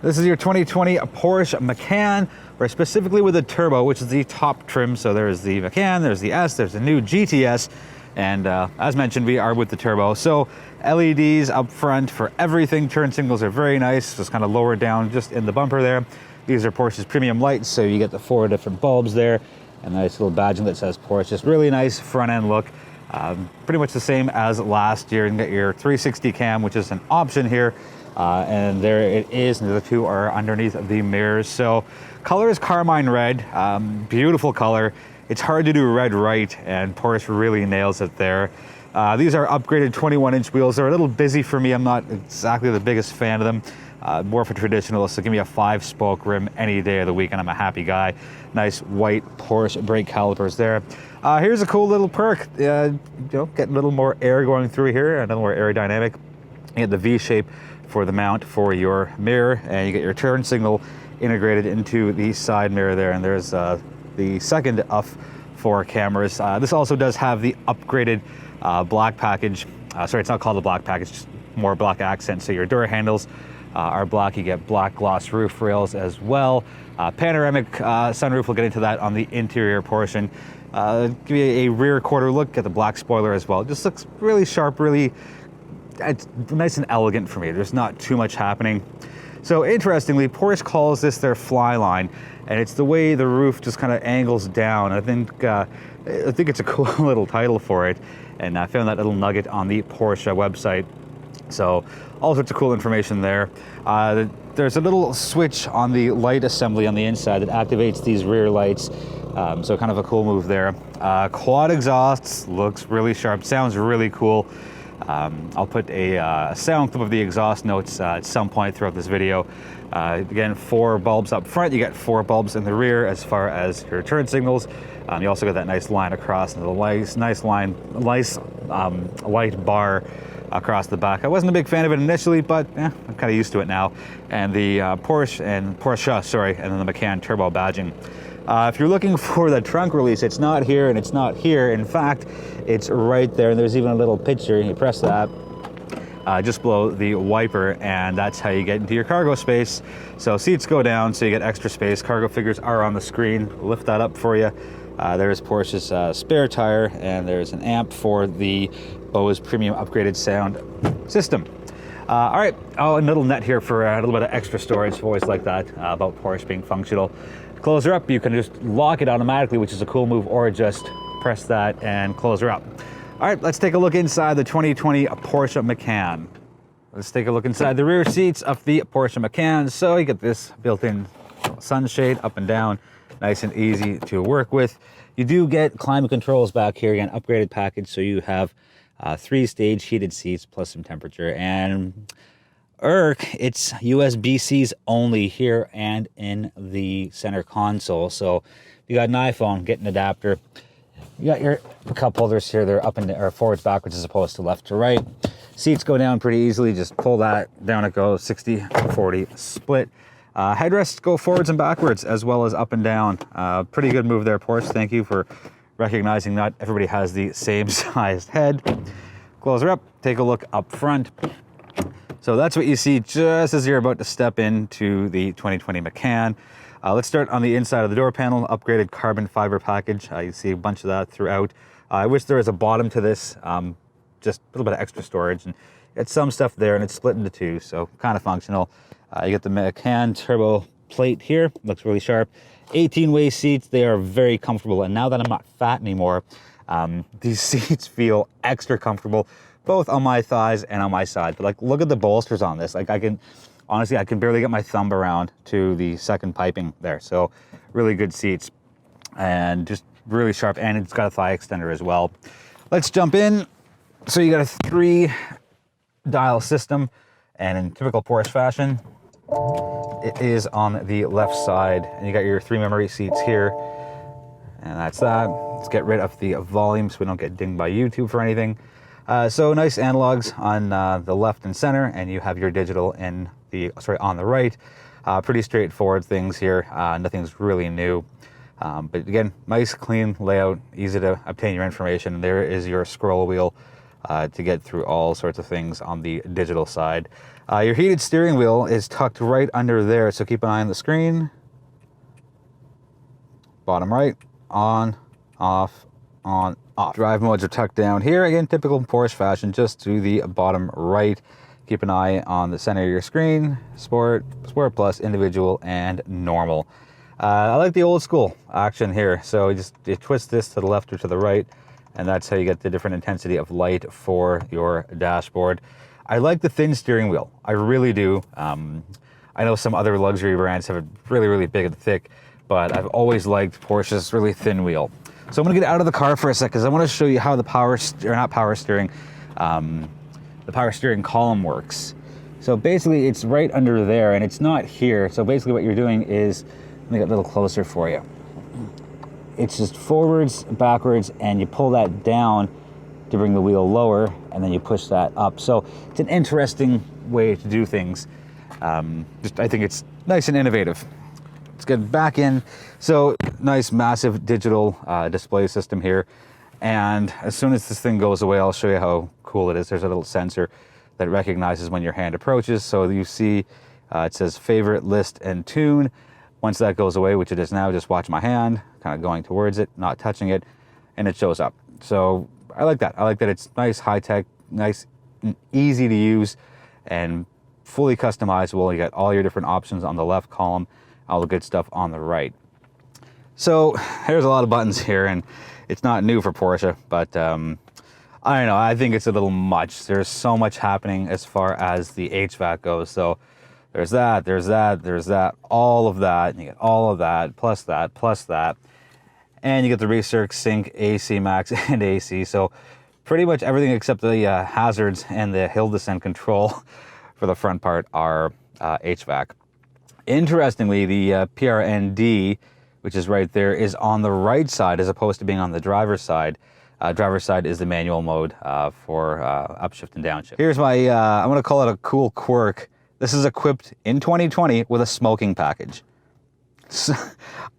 This is your 2020 Porsche Macan, or specifically with the Turbo, which is the top trim. So there's the Macan, there's the S, there's the new GTS, and as mentioned, we are with the Turbo. So LEDs up front for everything. Turn signals are very nice, just kind of lower down just in the bumper there. These are Porsche's premium lights, so you get the 4 different bulbs there, and a nice little badging that says Porsche. Just really nice front end look. Pretty much the same as last year. You can get your 360 cam, which is an option here. And there it is, and the two are underneath the mirrors. So color is carmine red, beautiful color. It's hard to do red right, and Porsche really nails it there. These are upgraded 21-inch wheels. They're a little busy for me. I'm not exactly the biggest fan of them. More for traditionalists, so give me a 5-spoke rim any day of the week and I'm a happy guy. Nice white Porsche brake calipers there. Here's a cool little perk. You know, get a little more air going through here, a little more aerodynamic. You get the V-shape for the mount for your mirror, and you get your turn signal integrated into the side mirror there, and there's the second of 4 cameras. This also does have the upgraded black package. Sorry, it's not called the black package, just more black accent. So your door handles are black. You get black gloss roof rails as well. Panoramic sunroof, we'll get into that on the interior portion. Give you a rear quarter look at the black spoiler as well. It just looks really sharp, really it's nice and elegant for me. There's not too much happening. So interestingly, Porsche calls this their fly line, and it's the way the roof just kind of angles down. I think it's a cool little title for it, and I found that little nugget on the Porsche website. So all sorts of cool information there. There's a little switch on the light assembly on the inside that activates these rear lights. So kind of a cool move there. Quad exhausts, looks really sharp, sounds really cool. I'll put a sound clip of the exhaust notes at some point throughout this video. Again, 4 bulbs up front, you get 4 bulbs in the rear as far as your turn signals. You also get that nice line across, and the nice light bar across the back. I wasn't a big fan of it initially, but I'm kind of used to it now. And the Porsche, and then the Macan Turbo badging. If you're looking for the trunk release, it's not here and it's not here. In fact, it's right there, and there's even a little picture. You press that just below the wiper, and that's how you get into your cargo space. So seats go down, so you get extra space. Cargo figures are on the screen. Lift that up for you. There's Porsche's spare tire, and there's an amp for the Bose premium upgraded sound system. All right, a little net here for a little bit of extra storage. Always like that about Porsche being functional. Close her up, you can just lock it automatically, which is a cool move, or just press that and close her up. All right, let's take a look inside the 2020 Porsche Macan. Let's take a look inside the rear seats of the Porsche Macan. So you get this built-in sunshade up and down, nice and easy to work with. You do get climate controls back here, again, upgraded package, so you have 3-stage heated seats plus some temperature. And it's USB-C's only here and in the center console. So if you got an iPhone, get an adapter. You got your cup holders here. They're up and or forwards, backwards, as opposed to left to right. Seats go down pretty easily. Just pull that down. It goes 60-40 split. Headrests go forwards and backwards as well as up and down. Pretty good move there, Porsche. Thank you for recognizing not everybody has the same sized head. Close her up. Take a look up front. So that's what you see just as you're about to step into the 2020 Macan. Let's start on the inside of the door panel. Upgraded carbon fiber package. You see a bunch of that throughout. I wish there was a bottom to this, just a little bit of extra storage. And it's some stuff there, and it's split into 2, so kind of functional. You get the Macan Turbo plate here. Looks really sharp. 18-way seats. They are very comfortable. And now that I'm not fat anymore, these seats feel extra comfortable, both on my thighs and on my side. But like, look at the bolsters on this. Like, honestly, I can barely get my thumb around to the second piping there. So really good seats and just really sharp, and it's got a thigh extender as well. Let's jump in. So you got a 3-dial system, and in typical Porsche fashion, it is on the left side, and you got your 3 memory seats here, and that's that. Let's get rid of the volume so we don't get dinged by YouTube for anything. So nice analogs on the left and center, and you have your digital on the right. Pretty straightforward things here. Nothing's really new. But again, nice clean layout, easy to obtain your information. There is your scroll wheel to get through all sorts of things on the digital side. Your heated steering wheel is tucked right under there, so keep an eye on the screen. Bottom right, on, off, on, off. Drive modes are tucked down here. Again, typical Porsche fashion, just to the bottom right. Keep an eye on the center of your screen. Sport, Sport Plus, Individual, and Normal. I like the old school action here. So you twist this to the left or to the right, and that's how you get the different intensity of light for your dashboard. I like the thin steering wheel. I really do. I know some other luxury brands have it really, really big and thick, but I've always liked Porsche's really thin wheel. So I'm gonna get out of the car for a sec because I want to show you how the power steering column works. So basically it's right under there and it's not here. So basically what you're doing is, let me get a little closer for you. It's just forwards, backwards, and you pull that down to bring the wheel lower, and then you push that up. So it's an interesting way to do things. I think it's nice and innovative. Let's get back in. So nice, massive digital display system here. And as soon as this thing goes away, I'll show you how cool it is. There's a little sensor that recognizes when your hand approaches. So you see it says favorite, list, and tune. Once that goes away, which it is now, just watch my hand, kind of going towards it, not touching it, and it shows up. So I like that. I like that it's nice, high-tech, nice, and easy to use, and fully customizable. You got all your different options on the left column, all the good stuff on the right. So there's a lot of buttons here, and it's not new for Porsche, but I don't know, I think it's a little much. There's so much happening as far as the HVAC goes. So there's that, all of that, and you get all of that, plus that, and you get the recirc, sync, AC max, and AC. So pretty much everything except the hazards and the hill descent control for the front part are HVAC. Interestingly, the PRND, which is right there, is on the right side as opposed to being on the driver's side. Driver's side is the manual mode for upshift and downshift. Here's my, I'm gonna call it a cool quirk. This is equipped in 2020 with a smoking package. So,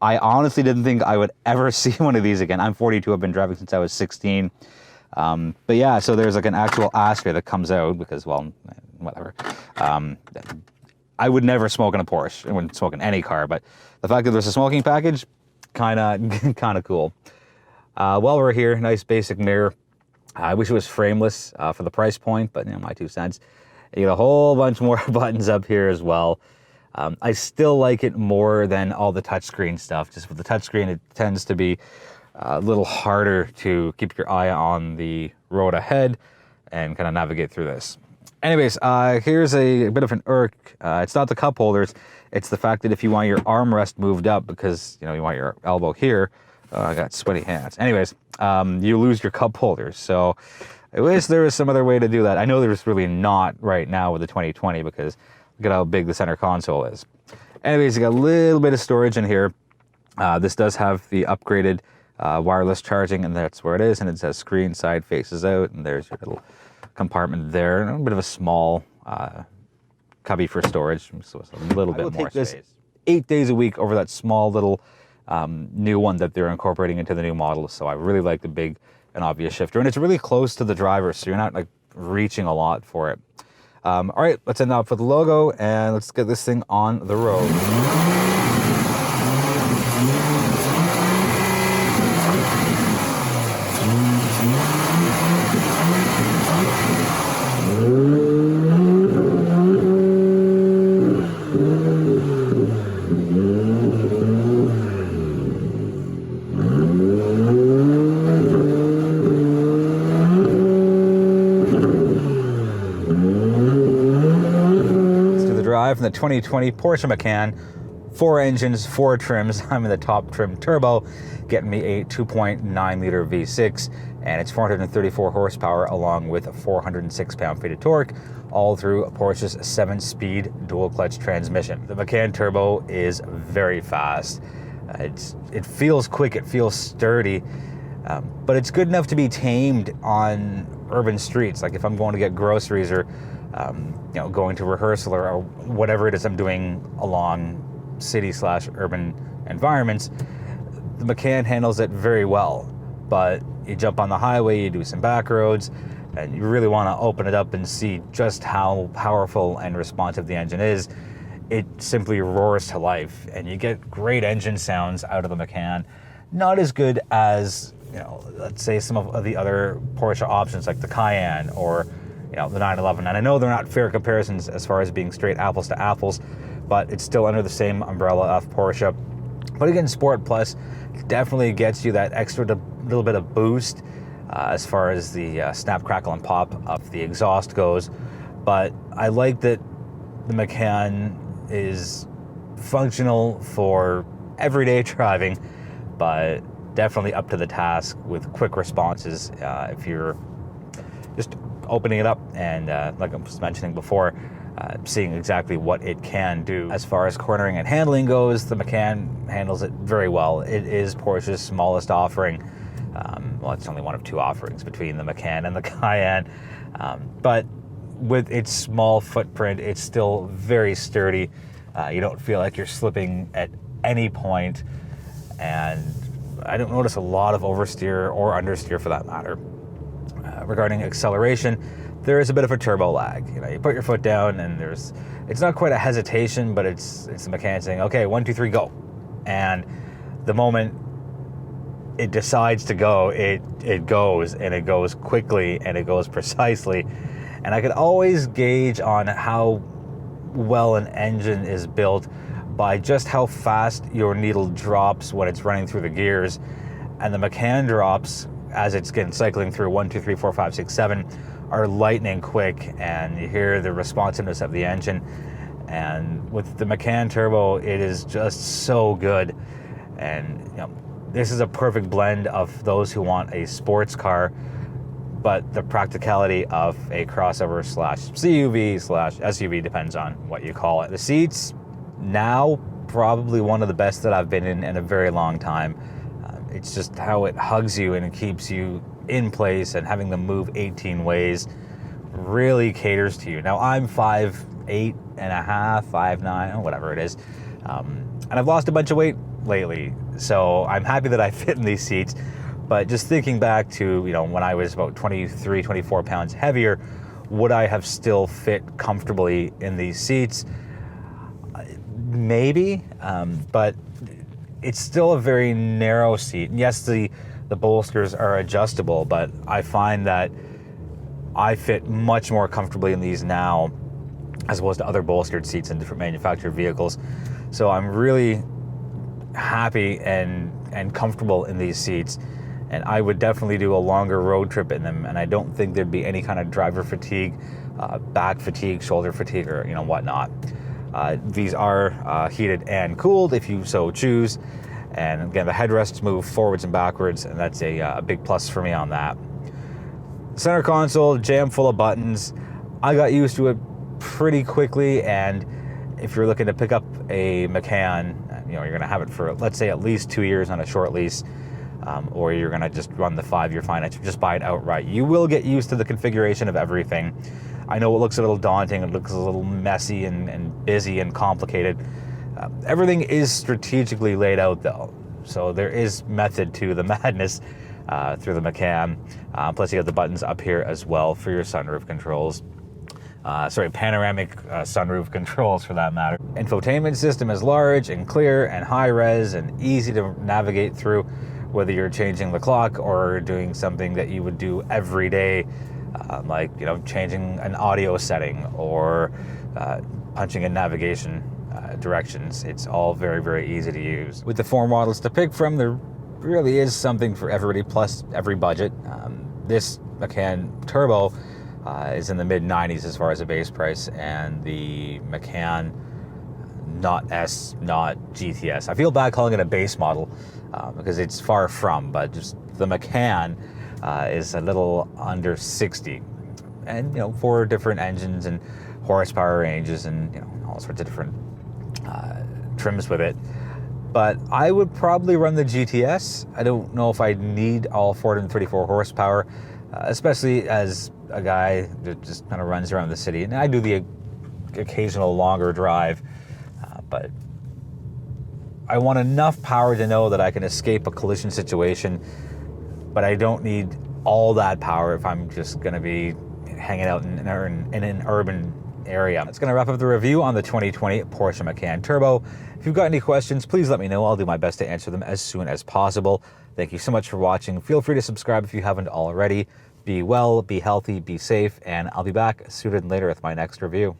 I honestly didn't think I would ever see one of these again. I'm 42, I've been driving since I was 16. But yeah, so there's like an actual ash here that comes out because, well, whatever. I would never smoke in a Porsche. I wouldn't smoke in any car, but the fact that there's a smoking package, kind of cool. While we're here, nice basic mirror. I wish it was frameless for the price point, but you know, my 2 cents. You get a whole bunch more buttons up here as well. I still like it more than all the touchscreen stuff. Just with the touchscreen, it tends to be a little harder to keep your eye on the road ahead and kind of navigate through this. Anyways, here's a bit of an irk. It's not the cup holders. It's the fact that if you want your armrest moved up because you want your elbow here, I got sweaty hands. Anyways, you lose your cup holders. So I wish there was some other way to do that. I know there's really not right now with the 2020 because look at how big the center console is. Anyways, you got a little bit of storage in here. This does have the upgraded wireless charging, and that's where it is. And it says screen side faces out, and there's your little compartment there. And a bit of a small cubby for storage, so it's a little bit more space. 8 days a week over that small little new one that they're incorporating into the new model. So I really like the big and obvious shifter, and it's really close to the driver, so you're not like reaching a lot for it. All right, let's end up with the logo and let's get this thing on the road. From the 2020 Porsche Macan, 4 engines, 4 trims. I'm in the top trim turbo, getting me a 2.9 liter V6, and it's 434 horsepower along with a 406 pound-feet of torque, all through Porsche's 7-speed dual clutch transmission. The Macan Turbo is very fast. It feels quick, it feels sturdy, but it's good enough to be tamed on urban streets. Like if I'm going to get groceries or going to rehearsal or whatever it is I'm doing along city/urban environments, the Macan handles it very well. But you jump on the highway, you do some back roads, and you really want to open it up and see just how powerful and responsive the engine is, it simply roars to life, and you get great engine sounds out of the Macan. Not as good as, let's say some of the other Porsche options like the Cayenne or the 911. And I know they're not fair comparisons as far as being straight apples to apples, but it's still under the same umbrella of Porsche. But again, Sport Plus definitely gets you that extra little bit of boost as far as the snap, crackle, and pop of the exhaust goes. But I like that the Macan is functional for everyday driving, but definitely up to the task with quick responses if you're just opening it up and, like I was mentioning before, seeing exactly what it can do. As far as cornering and handling goes, the Macan handles it very well. It is Porsche's smallest offering. Well, it's only one of two offerings between the Macan and the Cayenne. But with its small footprint, it's still very sturdy. You don't feel like you're slipping at any point, and I don't notice a lot of oversteer or understeer for that matter. Regarding acceleration, there is a bit of a turbo lag. You put your foot down and it's not quite a hesitation, but it's the Macan saying, okay, 1, 2, 3, go. And the moment it decides to go, it goes, and it goes quickly, and it goes precisely. And I could always gauge on how well an engine is built by just how fast your needle drops when it's running through the gears. And the Macan drops as it's cycling through 1, 2, 3, 4, 5, 6, 7 are lightning quick, and you hear the responsiveness of the engine. And with the Macan Turbo, it is just so good. And this is a perfect blend of those who want a sports car, but the practicality of a crossover slash CUV slash SUV, depends on what you call it. The seats, now probably one of the best that I've been in a very long time. It's just how it hugs you and it keeps you in place, and having them move 18 ways really caters to you. Now, I'm 5'8" and a half, 5'9", whatever it is. And I've lost a bunch of weight lately, so I'm happy that I fit in these seats. But just thinking back to, when I was about 23, 24 pounds heavier, would I have still fit comfortably in these seats? Maybe, but it's still a very narrow seat. And yes, the bolsters are adjustable, but I find that I fit much more comfortably in these now as opposed to other bolstered seats in different manufactured vehicles. So I'm really happy and comfortable in these seats, and I would definitely do a longer road trip in them, and I don't think there'd be any kind of driver fatigue, back fatigue, shoulder fatigue, or whatnot. These are heated and cooled if you so choose, and again, the headrests move forwards and backwards, and that's a big plus for me on that. Center console, jam full of buttons. I got used to it pretty quickly, and if you're looking to pick up a Macan, you're going to have it for, let's say, at least 2 years on a short lease, or you're going to just run the 5-year finance, just buy it outright. You will get used to the configuration of everything. I know it looks a little daunting, it looks a little messy and busy and complicated. Everything is strategically laid out, though, so there is method to the madness through the Macan. Plus you have the buttons up here as well for your sunroof controls. Panoramic sunroof controls for that matter. Infotainment system is large and clear and high res and easy to navigate through, whether you're changing the clock or doing something that you would do every day, like changing an audio setting or punching in navigation directions. It's all very, very easy to use. With the 4 models to pick from, there really is something for everybody, plus every budget. This Macan Turbo is in the mid-90s as far as the base price, and the Macan, not S, not GTS. I feel bad calling it a base model because it's far from, but just the Macan is a little under 60. And, 4 different engines and horsepower ranges and, all sorts of different trims with it. But I would probably run the GTS. I don't know if I'd need all 434 horsepower, especially as a guy that just kind of runs around the city. And I do the occasional longer drive, but I want enough power to know that I can escape a collision situation, but I don't need all that power if I'm just gonna be hanging out in an urban area. That's gonna wrap up the review on the 2020 Porsche Macan Turbo. If you've got any questions, please let me know. I'll do my best to answer them as soon as possible. Thank you so much for watching. Feel free to subscribe if you haven't already. Be well, be healthy, be safe, and I'll be back sooner than later with my next review.